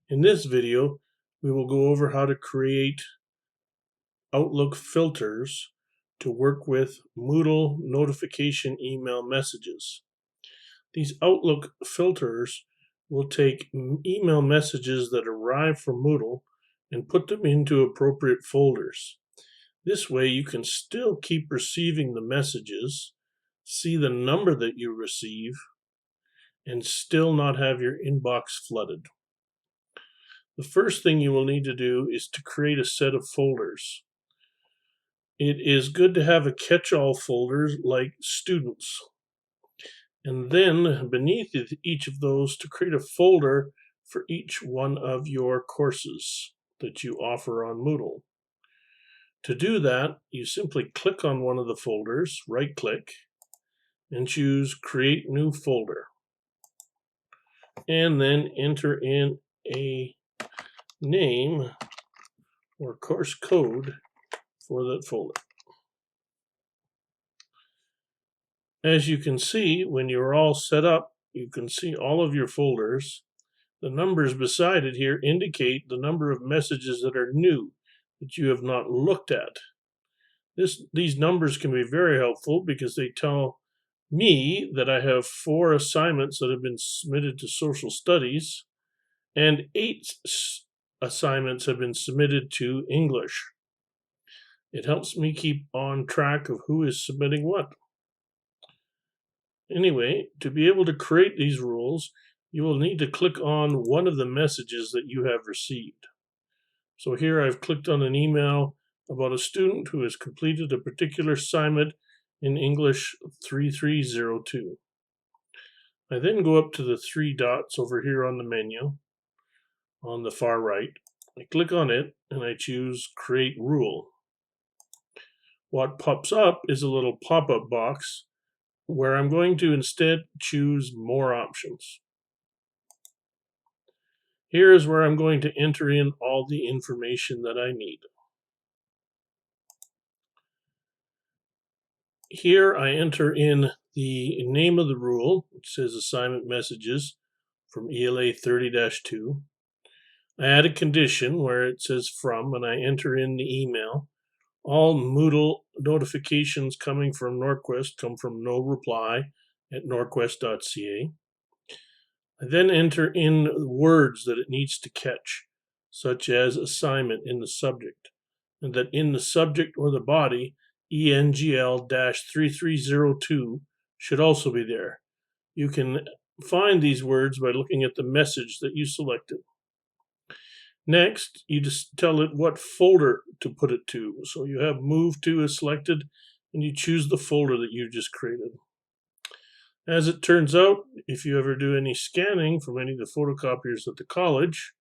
In this video, we will go over how to create Outlook filters to work with Moodle notification email messages. These Outlook filters will take email messages that arrive from Moodle and put them into appropriate folders. This way you can still keep receiving the messages, see the number that you receive, and still not have your inbox flooded. The first thing you will need to do is to create a set of folders. It is good to have a catch-all folder like students. And then beneath each of those to create a folder for each one of your courses that you offer on Moodle. To do that, you simply click on one of the folders, right-click, and choose Create New Folder. And then enter in a name or course code for that folder. As you can see, when you're all set up, you can see all of your folders. The numbers beside it here indicate the number of messages that are new that you have not looked at. These numbers can be very helpful because they tell me that I have 4 assignments that have been submitted to social studies and 8 assignments have been submitted to English. It helps me keep on track of who is submitting what. Anyway, to be able to create these rules, you will need to click on one of the messages that you have received. So here I've clicked on an email about a student who has completed a particular assignment in English 3302. I then go up to the 3 dots over here on the menu on the far right. I click on it and I choose Create Rule. What pops up is a little pop-up box where I'm going to instead choose More Options. Here is where I'm going to enter in all the information that I need. Here I enter in the name of the rule, which says Assignment Messages from ELA 30-2. I add a condition where it says From, and I enter in the email. All Moodle notifications coming from Norquest come from noreply@norquest.ca. I then enter in words that it needs to catch, such as assignment in the subject, and that in the subject or the body, ENGL-3302 should also be there. You can find these words by looking at the message that you selected. Next, you just tell it what folder to put it to. So you have Move To is selected, and you choose the folder that you just created. As it turns out, if you ever do any scanning from any of the photocopiers at the college,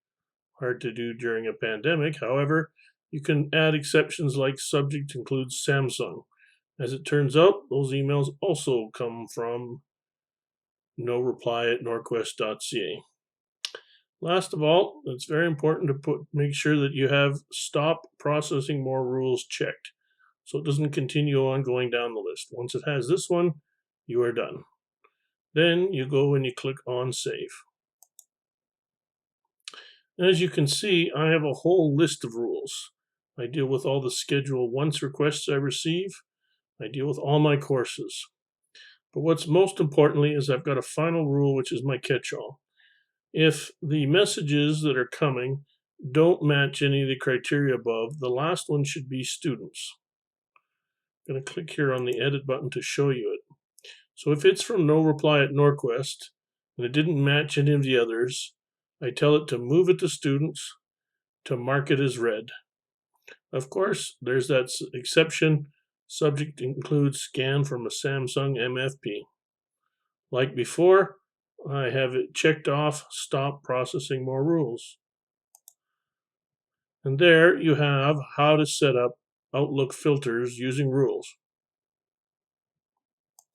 hard to do during a pandemic, however, you can add exceptions like subject includes Samsung. As it turns out, those emails also come from noreply@norquest.ca. Last of all, it's very important to make sure that you have Stop Processing More Rules checked, so it doesn't continue on going down the list. Once it has this one, you are done. Then you go and you click on Save. As you can see, I have a whole list of rules. I deal with all the Schedule Once requests I receive. I deal with all my courses. But what's most importantly is I've got a final rule, which is my catch-all. If the messages that are coming don't match any of the criteria above, the last one should be students. I'm going to click here on the edit button to show you it. So if it's from noreply@norquest and it didn't match any of the others, I tell it to move it to students, to mark it as read. Of course, there's that exception. Subject includes scan from a Samsung MFP. Like before, I have it checked off, Stop Processing More Rules. And there you have how to set up Outlook filters using rules.